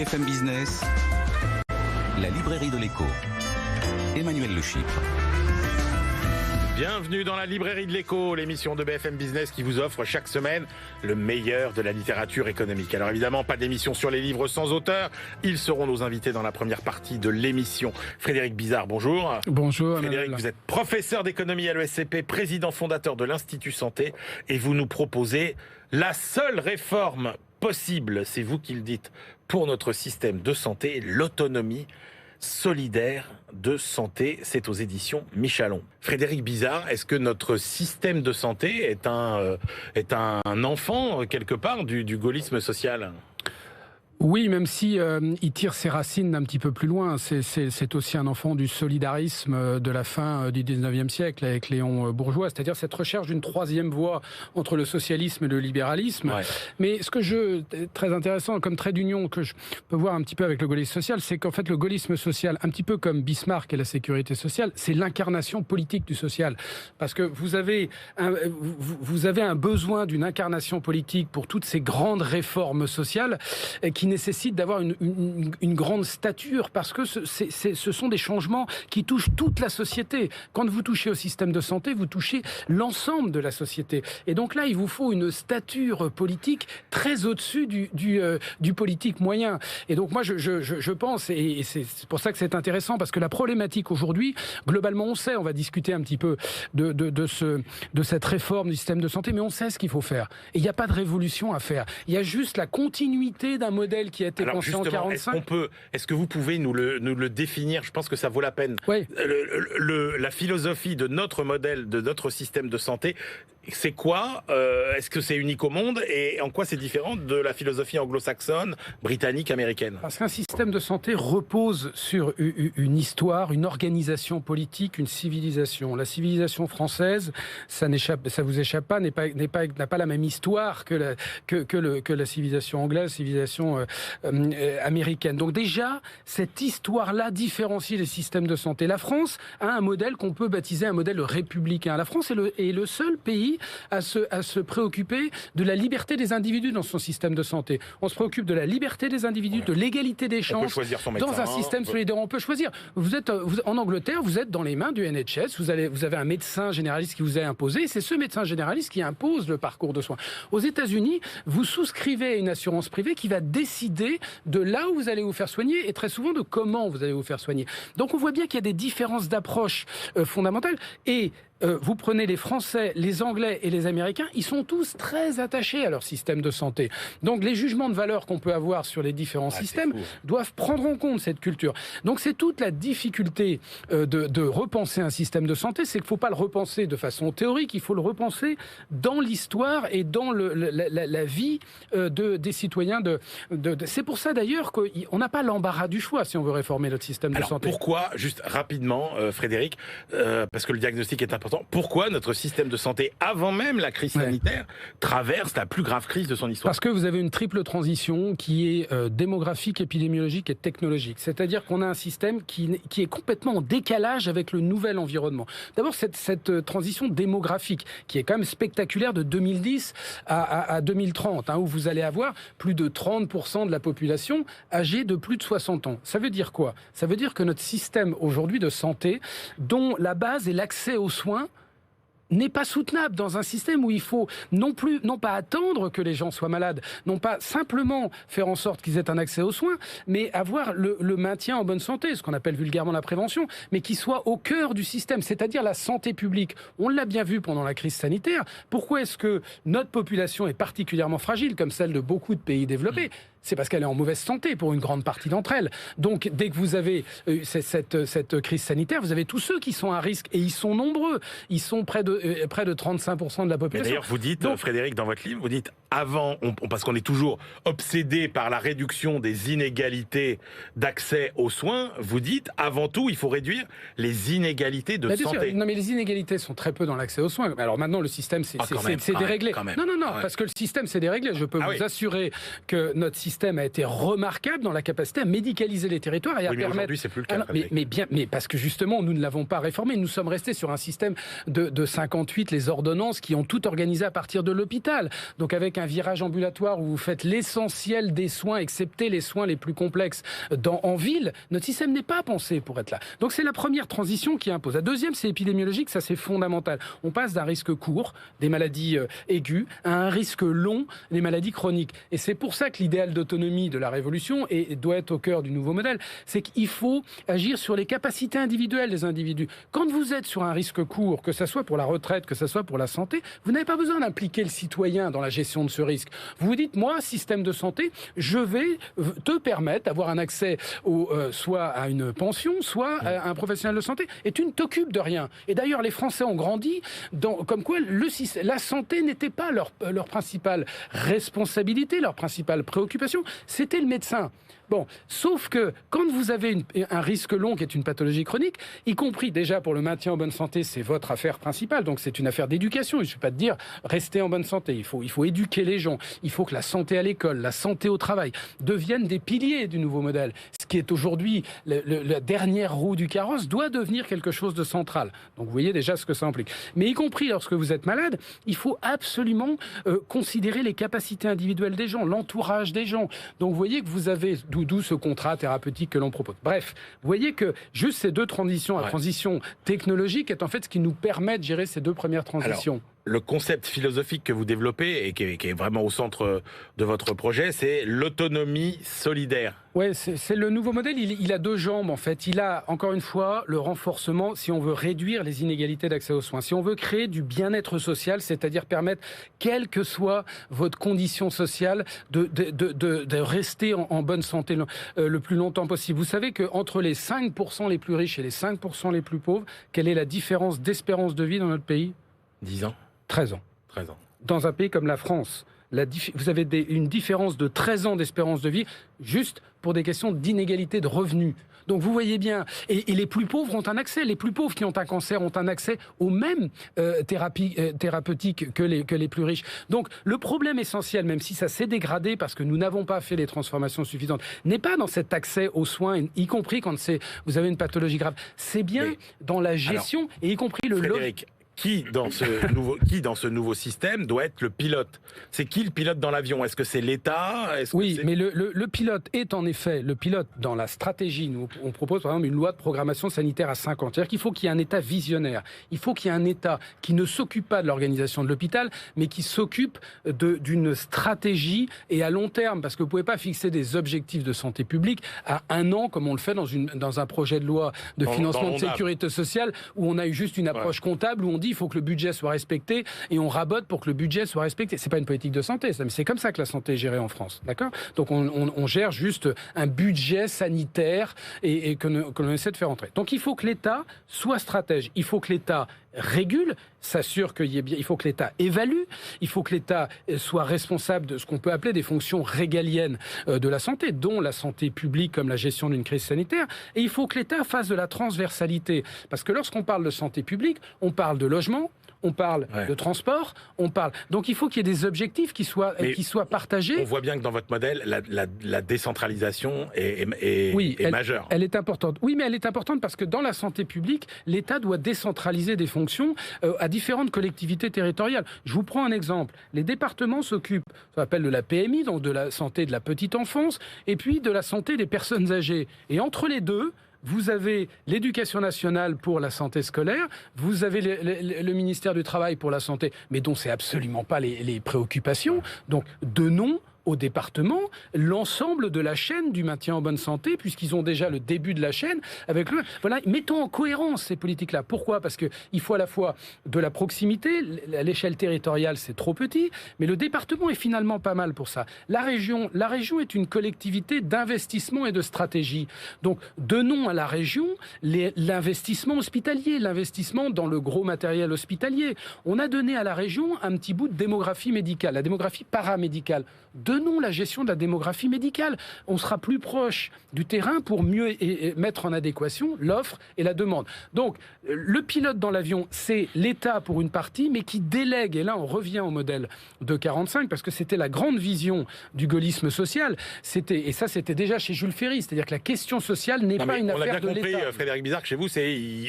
BFM Business, la librairie de l'écho. Emmanuel Le Chypre. Bienvenue dans la librairie de l'écho, l'émission de BFM Business qui vous offre chaque semaine le meilleur de la littérature économique. Alors évidemment, pas d'émission sur les livres sans auteur. Ils seront nos invités dans la première partie de l'émission. Frédéric Bizard, bonjour. Bonjour. Frédéric, vous êtes professeur d'économie à l'ESCP, président fondateur de l'Institut Santé et vous nous proposez la seule réforme possible, c'est vous qui le dites, pour notre système de santé, l'autonomie solidaire de santé. C'est aux éditions Michalon. Frédéric Bizard, est-ce que notre système de santé est un enfant, quelque part, du gaullisme social ? Oui, même si il tire ses racines d'un petit peu plus loin. C'est aussi un enfant du solidarisme de la fin du 19e siècle avec Léon Bourgeois, c'est-à-dire cette recherche d'une troisième voie entre le socialisme et le libéralisme. Ouais. Mais ce que très intéressant comme trait d'union que je peux voir un petit peu avec le gaullisme social, c'est qu'en fait le gaullisme social, un petit peu comme Bismarck et la sécurité sociale, c'est l'incarnation politique du social. Parce que vous avez un besoin d'une incarnation politique pour toutes ces grandes réformes sociales qui nécessite d'avoir une grande stature parce que ce sont des changements qui touchent toute la société. Quand vous touchez au système de santé, vous touchez l'ensemble de la société. Et donc là, il vous faut une stature politique très au-dessus du politique moyen. Et donc moi, je pense, et c'est pour ça que c'est intéressant, parce que la problématique aujourd'hui, globalement, on sait, on va discuter un petit peu de cette réforme du système de santé, mais on sait ce qu'il faut faire. Et il n'y a pas de révolution à faire. Il y a juste la continuité d'un modèle qui a été pensé en 1945. Est-ce que vous pouvez nous le définir ? Je pense que ça vaut la peine. Oui. La philosophie de notre modèle, de notre système de santé, c'est quoi ? Est-ce que c'est unique au monde ? Et en quoi c'est différent de la philosophie anglo-saxonne, britannique, américaine ? Parce qu'un système de santé repose sur une histoire, une organisation politique, une civilisation. La civilisation française, ça vous échappe pas, n'a pas la même histoire que la civilisation anglaise, civilisation américaine. Donc déjà, cette histoire-là différencie les systèmes de santé. La France a un modèle qu'on peut baptiser un modèle républicain. La France est le seul pays à se préoccuper de la liberté des individus dans son système de santé. On se préoccupe de la liberté des individus, de l'égalité des chances. On peut choisir son médecin, dans un système solidaire, on peut choisir. En Angleterre, vous êtes dans les mains du NHS, vous avez un médecin généraliste qui vous est imposé, c'est ce médecin généraliste qui impose le parcours de soins. Aux États-Unis, vous souscrivez à une assurance privée qui va décider de là où vous allez vous faire soigner et très souvent de comment vous allez vous faire soigner. Donc on voit bien qu'il y a des différences d'approche fondamentales et vous prenez les Français, les Anglais et les Américains, ils sont tous très attachés à leur système de santé. Donc les jugements de valeur qu'on peut avoir sur les différents systèmes doivent prendre en compte cette culture. Donc c'est toute la difficulté de repenser un système de santé, c'est qu'il ne faut pas le repenser de façon théorique, il faut le repenser dans l'histoire et dans la vie des citoyens. C'est pour ça d'ailleurs qu'on n'a pas l'embarras du choix si on veut réformer notre système de santé. Pourquoi, juste rapidement, Frédéric, parce que le diagnostic est important, pourquoi notre système de santé, avant même la crise sanitaire, traverse la plus grave crise de son histoire ? Parce que vous avez une triple transition qui est démographique, épidémiologique et technologique. C'est-à-dire qu'on a un système qui est complètement en décalage avec le nouvel environnement. D'abord, cette transition démographique, qui est quand même spectaculaire de 2010 à 2030, où vous allez avoir plus de 30% de la population âgée de plus de 60 ans. Ça veut dire quoi ? Ça veut dire que notre système aujourd'hui de santé, dont la base est l'accès aux soins, n'est pas soutenable dans un système où il faut non pas attendre que les gens soient malades, non pas simplement faire en sorte qu'ils aient un accès aux soins, mais avoir le maintien en bonne santé, ce qu'on appelle vulgairement la prévention, mais qui soit au cœur du système, c'est-à-dire la santé publique. On l'a bien vu pendant la crise sanitaire. Pourquoi est-ce que notre population est particulièrement fragile, comme celle de beaucoup de pays développés ? C'est parce qu'elle est en mauvaise santé pour une grande partie d'entre elles. Donc, dès que vous avez cette crise sanitaire, vous avez tous ceux qui sont à risque, et ils sont nombreux. Ils sont près de 35% de la population. Mais d'ailleurs, vous dites, Frédéric, dans votre livre, vous dites, avant, parce qu'on est toujours obsédé par la réduction des inégalités d'accès aux soins, vous dites, avant tout, il faut réduire les inégalités de santé. Non, mais les inégalités sont très peu dans l'accès aux soins. Alors maintenant, le système, c'est déréglé. Non, parce que le système, c'est déréglé. Je peux vous assurer que notre système a été remarquable dans la capacité à médicaliser les territoires et à permettre... aujourd'hui, c'est plus le cas. Mais parce que justement, nous ne l'avons pas réformé. Nous sommes restés sur un système de 58, les ordonnances qui ont tout organisé à partir de l'hôpital. Donc avec un virage ambulatoire où vous faites l'essentiel des soins, excepté les soins les plus complexes en ville, notre système n'est pas pensé pour être là. Donc c'est la première transition qui impose. La deuxième, c'est épidémiologique, ça c'est fondamental. On passe d'un risque court, des maladies aiguës, à un risque long, des maladies chroniques. Et c'est pour ça que l'idéal d'autonomie de la révolution doit être au cœur du nouveau modèle, c'est qu'il faut agir sur les capacités individuelles des individus. Quand vous êtes sur un risque court, que ce soit pour la retraite, que ce soit pour la santé, vous n'avez pas besoin d'impliquer le citoyen dans la gestion de ce risque. Vous vous dites, moi, système de santé, je vais te permettre d'avoir un accès soit à une pension, soit à un professionnel de santé, et tu ne t'occupes de rien. Et d'ailleurs, les Français ont grandi comme quoi la santé n'était pas leur principale responsabilité, leur principale préoccupation, c'était le médecin. Bon, sauf que quand vous avez un risque long qui est une pathologie chronique, y compris déjà pour le maintien en bonne santé, c'est votre affaire principale, donc c'est une affaire d'éducation. Il ne suffit pas de dire restez en bonne santé, il faut éduquer les gens, il faut que la santé à l'école, la santé au travail deviennent des piliers du nouveau modèle. Ce qui est aujourd'hui la dernière roue du carrosse doit devenir quelque chose de central. Donc vous voyez déjà ce que ça implique. Mais y compris lorsque vous êtes malade, il faut absolument considérer les capacités individuelles des gens, l'entourage des gens. Donc vous voyez que vous avez d'où ce contrat thérapeutique que l'on propose. Bref, vous voyez que juste ces deux transitions, la transition technologique est en fait ce qui nous permet de gérer ces deux premières transitions. Alors, le concept philosophique que vous développez et qui est vraiment au centre de votre projet, c'est l'autonomie solidaire. Oui, c'est le nouveau modèle. Il a deux jambes, en fait. Il a, encore une fois, le renforcement, si on veut réduire les inégalités d'accès aux soins, si on veut créer du bien-être social, c'est-à-dire permettre, quelle que soit votre condition sociale, de rester en bonne santé le plus longtemps possible. Vous savez qu'entre les 5% les plus riches et les 5% les plus pauvres, quelle est la différence d'espérance de vie dans notre pays ? 10 ans 13 ans. 13 ans. Dans un pays comme la France, vous avez une différence de 13 ans d'espérance de vie juste pour des questions d'inégalité de revenus. Donc vous voyez bien, et les plus pauvres ont un accès, les plus pauvres qui ont un cancer ont un accès aux mêmes thérapies thérapeutiques que les plus riches. Donc le problème essentiel, même si ça s'est dégradé parce que nous n'avons pas fait les transformations suffisantes, n'est pas dans cet accès aux soins, y compris quand vous avez une pathologie grave. C'est bien dans la gestion, et y compris le... Frédéric, qui dans ce nouveau système doit être le pilote ? C'est qui le pilote dans l'avion ? Est-ce que c'est l'État ? Oui, mais le pilote est en effet le pilote dans la stratégie. Nous, on propose par exemple une loi de programmation sanitaire à 5 ans. C'est-à-dire qu'il faut qu'il y ait un État visionnaire. Il faut qu'il y ait un État qui ne s'occupe pas de l'organisation de l'hôpital, mais qui s'occupe d'une stratégie et à long terme. Parce que vous ne pouvez pas fixer des objectifs de santé publique à 1 an, comme on le fait dans un projet de loi de financement de sécurité sociale, où on a eu juste une approche comptable, où on dit il faut que le budget soit respecté et on rabote pour que le budget soit respecté. C'est pas une politique de santé, mais c'est comme ça que la santé est gérée en France, d'accord ? Donc on gère juste un budget sanitaire et que l'on essaie de faire entrer. Donc il faut que l'État soit stratège, il faut que l'État régule, s'assure qu'il y ait bien, il faut que l'État évalue, il faut que l'État soit responsable de ce qu'on peut appeler des fonctions régaliennes de la santé, dont la santé publique comme la gestion d'une crise sanitaire, et il faut que l'État fasse de la transversalité. Parce que lorsqu'on parle de santé publique, on parle de logement, on parle de transport, on parle... Donc il faut qu'il y ait des objectifs qui soient partagés. On voit bien que dans votre modèle, la décentralisation est majeure. Elle est importante. Oui, mais elle est importante parce que dans la santé publique, l'État doit décentraliser des fonctions à différentes collectivités territoriales. Je vous prends un exemple. Les départements s'occupent, ça s'appelle de la PMI, donc de la santé de la petite enfance, et puis de la santé des personnes âgées. Et entre les deux, vous avez l'éducation nationale pour la santé scolaire, vous avez le ministère du Travail pour la santé, mais dont c'est absolument pas les préoccupations. Donc, donnons au département l'ensemble de la chaîne du maintien en bonne santé, puisqu'ils ont déjà le début de la chaîne avec le... Voilà, mettons en cohérence ces politiques-là. Pourquoi ? Parce qu'il faut à la fois de la proximité, à l'échelle territoriale c'est trop petit, mais le département est finalement pas mal pour ça. La région est une collectivité d'investissement et de stratégie. Donc donnons à la région l'investissement hospitalier, l'investissement dans le gros matériel hospitalier. On a donné à la région un petit bout de démographie médicale, la démographie paramédicale. Prenons la gestion de la démographie médicale. On sera plus proche du terrain pour mieux mettre en adéquation l'offre et la demande. Donc, le pilote dans l'avion, c'est l'État pour une partie, mais qui délègue, et là on revient au modèle de 45, parce que c'était la grande vision du gaullisme social, et ça c'était déjà chez Jules Ferry, c'est-à-dire que la question sociale n'est pas une affaire de l'État. On a bien compris, Frédéric Bizard, que chez vous,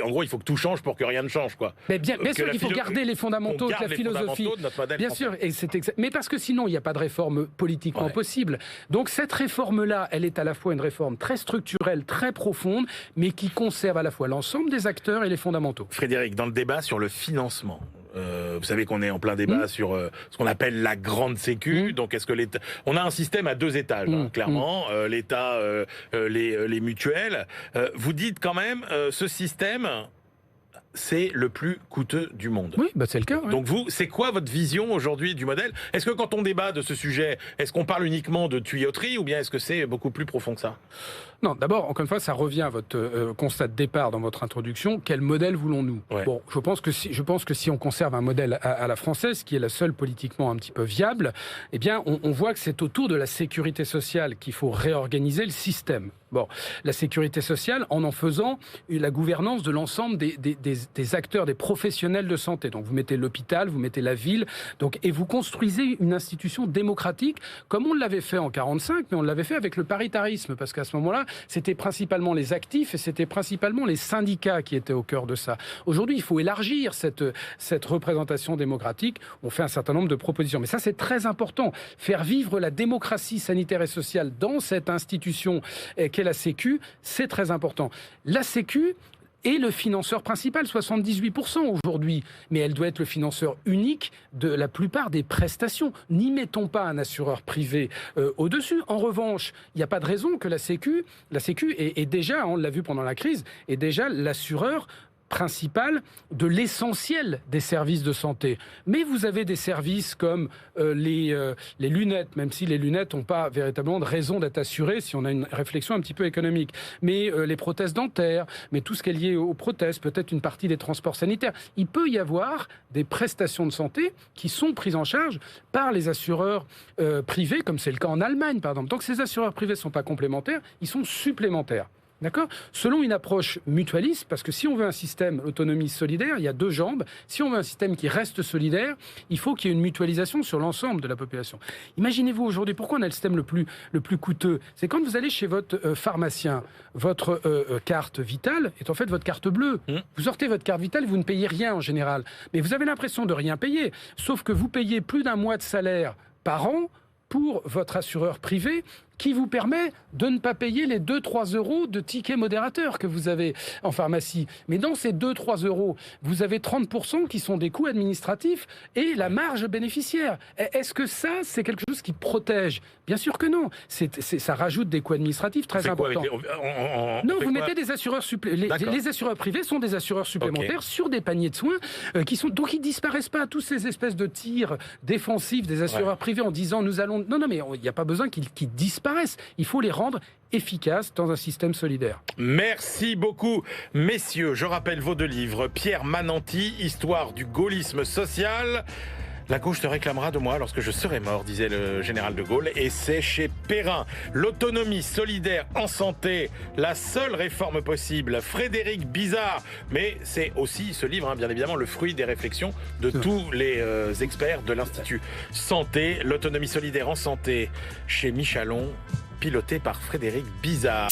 en gros, il faut que tout change pour que rien ne change, quoi. Mais bien sûr qu'il faut garder les fondamentaux de la philosophie. De notre modèle bien français. sûr, et mais parce que sinon, il n'y a pas de réforme politiquement possible. Donc cette réforme-là, elle est à la fois une réforme très structurelle, très profonde, mais qui conserve à la fois l'ensemble des acteurs et les fondamentaux. Frédéric, dans le débat sur le financement, vous savez qu'on est en plein débat sur ce qu'on appelle la grande sécu. Donc, est-ce que l'État... On a un système à 2 étages, clairement. L'État, les mutuelles. Vous dites quand même, ce système, c'est le plus coûteux du monde. Oui, c'est le cas. Ouais. Donc vous, c'est quoi votre vision aujourd'hui du modèle? Est-ce que quand on débat de ce sujet, est-ce qu'on parle uniquement de tuyauterie ou bien est-ce que c'est beaucoup plus profond que ça? Non, d'abord, encore une fois, ça revient à votre constat de départ dans votre introduction. Quel modèle voulons-nous? Bon, je pense que si on conserve un modèle à la française, qui est la seule politiquement un petit peu viable, eh bien, on voit que c'est autour de la sécurité sociale qu'il faut réorganiser le système. Bon, la sécurité sociale en faisant la gouvernance de l'ensemble des acteurs, des professionnels de santé. Donc, vous mettez l'hôpital, vous mettez la ville, et vous construisez une institution démocratique comme on l'avait fait en 45, mais on l'avait fait avec le paritarisme, parce qu'à ce moment-là, c'était principalement les actifs et c'était principalement les syndicats qui étaient au cœur de ça. Aujourd'hui, il faut élargir cette représentation démocratique. On fait un certain nombre de propositions. Mais ça, c'est très important. Faire vivre la démocratie sanitaire et sociale dans cette institution qu'est la Sécu, c'est très important. La Sécu est le financeur principal, 78% aujourd'hui. Mais elle doit être le financeur unique de la plupart des prestations. N'y mettons pas un assureur privé au-dessus. En revanche, il n'y a pas de raison que la Sécu est déjà, on l'a vu pendant la crise, est déjà l'assureur principal de l'essentiel des services de santé. Mais vous avez des services comme les lunettes, même si les lunettes n'ont pas véritablement de raison d'être assurées si on a une réflexion un petit peu économique. Mais les prothèses dentaires, mais tout ce qui est lié aux prothèses, peut-être une partie des transports sanitaires. Il peut y avoir des prestations de santé qui sont prises en charge par les assureurs privés, comme c'est le cas en Allemagne, par exemple. Tant que ces assureurs privés ne sont pas complémentaires, ils sont supplémentaires. D'accord ? Selon une approche mutualiste, parce que si on veut un système autonomie solidaire, il y a 2 jambes. Si on veut un système qui reste solidaire, il faut qu'il y ait une mutualisation sur l'ensemble de la population. Imaginez-vous aujourd'hui, pourquoi on a le système le plus coûteux? C'est quand vous allez chez votre pharmacien, votre carte vitale est en fait votre carte bleue. Vous sortez votre carte vitale, vous ne payez rien en général. Mais vous avez l'impression de rien payer. Sauf que vous payez plus d'1 mois de salaire par an pour votre assureur privé, qui vous permet de ne pas payer les 2-3 euros de ticket modérateur que vous avez en pharmacie. Mais dans ces 2-3 euros, vous avez 30% qui sont des coûts administratifs et la marge bénéficiaire. Est-ce que ça, c'est quelque chose qui protège? Bien sûr que non. Ça rajoute des coûts administratifs très importants. Non, vous mettez des assureurs supplémentaires. Les assureurs privés sont des assureurs supplémentaires sur des paniers de soins donc ils disparaissent pas. Tous ces espèces de tirs défensifs des assureurs privés en disant nous allons... Non, mais il n'y a pas besoin qu'ils disparaissent. Il faut les rendre efficaces dans un système solidaire. Merci beaucoup, messieurs. Je rappelle vos 2 livres. Pierre Mananti, Histoire du gaullisme social. La gauche te réclamera de moi lorsque je serai mort, disait le général de Gaulle. Et c'est chez Perrin. L'autonomie solidaire en santé, la seule réforme possible. Frédéric Bizard. Mais c'est aussi ce livre, bien évidemment, le fruit des réflexions de tous les experts de l'Institut Santé. L'autonomie solidaire en santé chez Michalon, piloté par Frédéric Bizard.